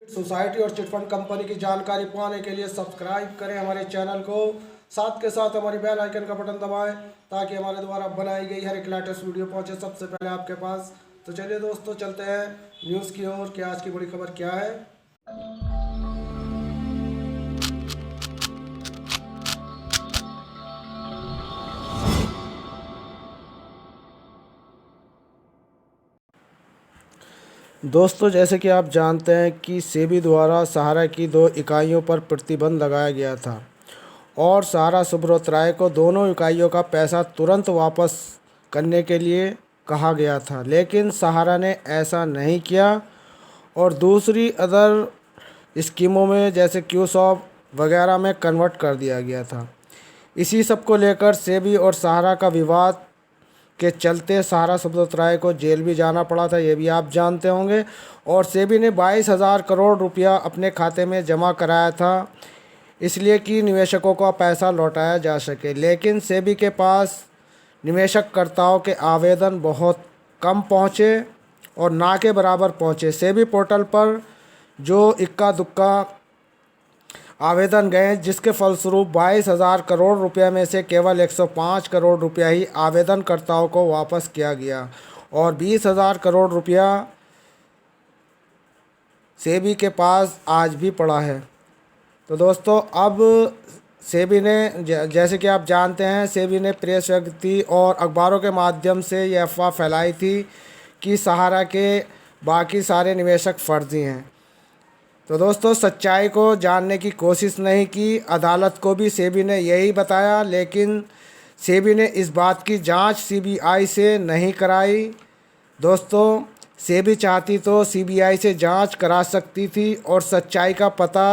Society और chit fund company की जानकारी पाने के लिए सब्सक्राइब करें हमारे चैनल को। साथ के साथ हमारी बेल आइकन का बटन दबाएं ताकि हमारे द्वारा बनाई गई हर एक लेटेस्ट वीडियो पहुंचे सबसे पहले आपके पास। तो चलिए दोस्तों, चलते हैं न्यूज़ की ओर कि आज की बड़ी खबर क्या है। दोस्तों, जैसे कि आप जानते हैं कि सेबी द्वारा सहारा की 2 इकाइयों पर प्रतिबंध लगाया गया था और सहारा सुब्रत राय को दोनों इकाइयों का पैसा तुरंत वापस करने के लिए कहा गया था, लेकिन सहारा ने ऐसा नहीं किया और दूसरी अदर स्कीमों में जैसे क्यूसॉप वगैरह में कन्वर्ट कर दिया गया था। इसी सब को लेकर सेबी और सहारा का विवाद के चलते सहारा सुब्रत राय को जेल भी जाना पड़ा था, ये भी आप जानते होंगे। और सेबी ने 22,000 करोड़ रुपया अपने खाते में जमा कराया था, इसलिए कि निवेशकों का पैसा लौटाया जा सके। लेकिन सेबी के पास निवेशकर्ताओं के आवेदन बहुत कम पहुँचे और ना के बराबर पहुँचे। सेबी पोर्टल पर जो इक्का दुक्का आवेदन गए, जिसके फलस्वरूप 22,000 करोड़ रुपये में से केवल 105 करोड़ रुपया ही आवेदनकर्ताओं को वापस किया गया और 20,000 करोड़ रुपया सेबी के पास आज भी पड़ा है। तो दोस्तों, अब सेबी ने जैसे कि आप जानते हैं, सेबी ने प्रेस विज्ञप्ति और अखबारों के माध्यम से यह अफवाह फैलाई थी कि सहारा के बाकी सारे निवेशक फर्जी हैं। तो दोस्तों, सच्चाई को जानने की कोशिश नहीं की। अदालत को भी सेबी ने यही बताया, लेकिन सेबी ने इस बात की जांच सीबीआई से नहीं कराई। दोस्तों, सेबी चाहती तो सीबीआई से जांच करा सकती थी और सच्चाई का पता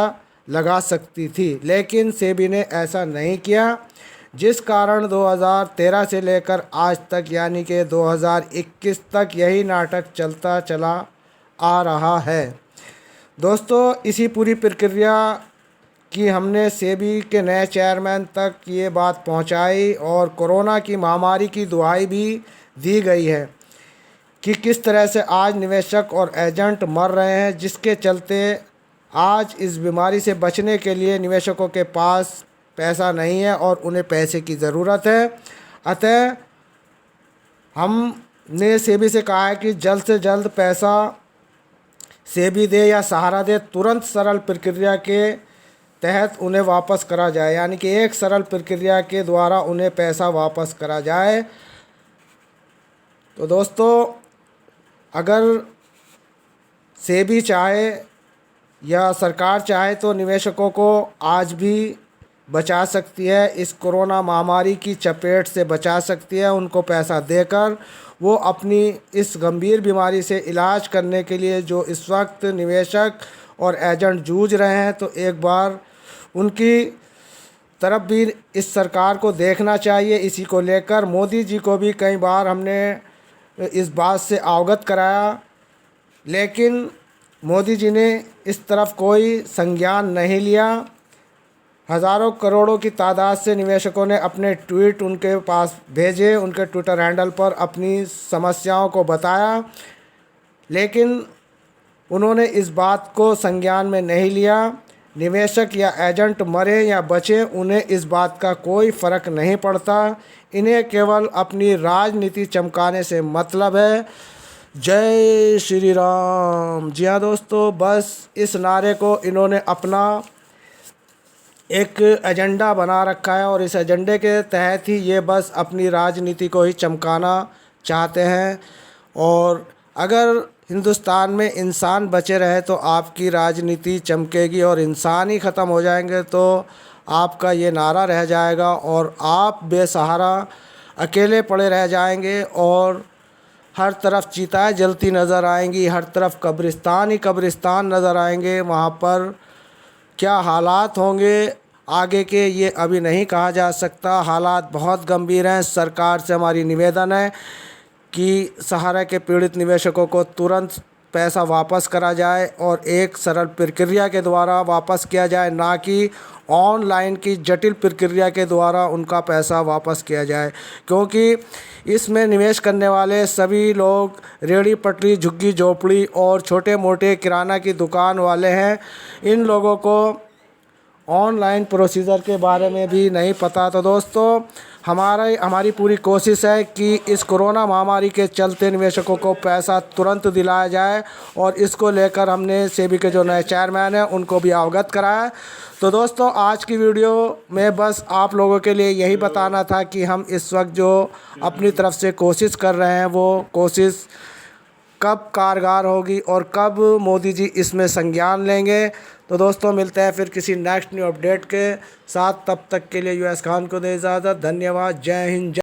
लगा सकती थी, लेकिन सेबी ने ऐसा नहीं किया, जिस कारण 2013 से लेकर आज तक यानी कि 2021 तक यही नाटक चलता चला आ रहा है। दोस्तों, इसी पूरी प्रक्रिया की हमने सेबी के नए चेयरमैन तक ये बात पहुंचाई और कोरोना की महामारी की दुहाई भी दी गई है कि किस तरह से आज निवेशक और एजेंट मर रहे हैं, जिसके चलते आज इस बीमारी से बचने के लिए निवेशकों के पास पैसा नहीं है और उन्हें पैसे की ज़रूरत है। अतः हमने सेबी से कहा है कि जल्द से जल्द पैसा सेबी दे या सहारा दे, तुरंत सरल प्रक्रिया के तहत उन्हें वापस करा जाए, यानी कि एक सरल प्रक्रिया के द्वारा उन्हें पैसा वापस करा जाए। तो दोस्तों, अगर सेबी चाहे या सरकार चाहे तो निवेशकों को आज भी बचा सकती है, इस कोरोना महामारी की चपेट से बचा सकती है। उनको पैसा देकर वो अपनी इस गंभीर बीमारी से इलाज करने के लिए जो इस वक्त निवेशक और एजेंट जूझ रहे हैं, तो एक बार उनकी तरफ भी इस सरकार को देखना चाहिए। इसी को लेकर मोदी जी को भी कई बार हमने इस बात से अवगत कराया, लेकिन मोदी जी ने इस तरफ कोई संज्ञान नहीं लिया। हज़ारों करोड़ों की तादाद से निवेशकों ने अपने ट्वीट उनके पास भेजे, उनके ट्विटर हैंडल पर अपनी समस्याओं को बताया, लेकिन उन्होंने इस बात को संज्ञान में नहीं लिया। निवेशक या एजेंट मरे या बचे, उन्हें इस बात का कोई फ़र्क नहीं पड़ता। इन्हें केवल अपनी राजनीति चमकाने से मतलब है। जय श्री राम। जी हाँ दोस्तों, बस इस नारे को इन्होंने अपना एक एजेंडा बना रखा है और इस एजेंडे के तहत ही ये बस अपनी राजनीति को ही चमकाना चाहते हैं। और अगर हिंदुस्तान में इंसान बचे रहे तो आपकी राजनीति चमकेगी, और इंसान ही ख़त्म हो जाएंगे तो आपका ये नारा रह जाएगा और आप बेसहारा अकेले पड़े रह जाएंगे और हर तरफ चिताएं जलती नज़र आएंगी, हर तरफ कब्रिस्तान ही कब्रिस्तान नज़र आएंगे। वहाँ पर क्या हालात होंगे आगे के, ये अभी नहीं कहा जा सकता। हालात बहुत गंभीर हैं। सरकार से हमारी निवेदन है कि सहारा के पीड़ित निवेशकों को तुरंत पैसा वापस करा जाए और एक सरल प्रक्रिया के द्वारा वापस किया जाए, ना कि ऑनलाइन की जटिल प्रक्रिया के द्वारा उनका पैसा वापस किया जाए। क्योंकि इसमें निवेश करने वाले सभी लोग रेहड़ी पटरी, झुग्गी झोपड़ी और छोटे मोटे किराना की दुकान वाले हैं। इन लोगों को ऑनलाइन प्रोसीजर के बारे में भी नहीं पता। तो दोस्तों, हमारी पूरी कोशिश है कि इस कोरोना महामारी के चलते निवेशकों को पैसा तुरंत दिलाया जाए, और इसको लेकर हमने सेबी के जो नए चेयरमैन हैं उनको भी अवगत कराया। तो दोस्तों, आज की वीडियो में बस आप लोगों के लिए यही बताना था कि हम इस वक्त जो अपनी तरफ से कोशिश कर रहे हैं वो कोशिश कब कारगर होगी और कब मोदी जी इसमें संज्ञान लेंगे। तो दोस्तों, मिलते हैं फिर किसी नेक्स्ट न्यू अपडेट के साथ। तब तक के लिए यूएस खान को दे इजाज़त। धन्यवाद। जय हिंद।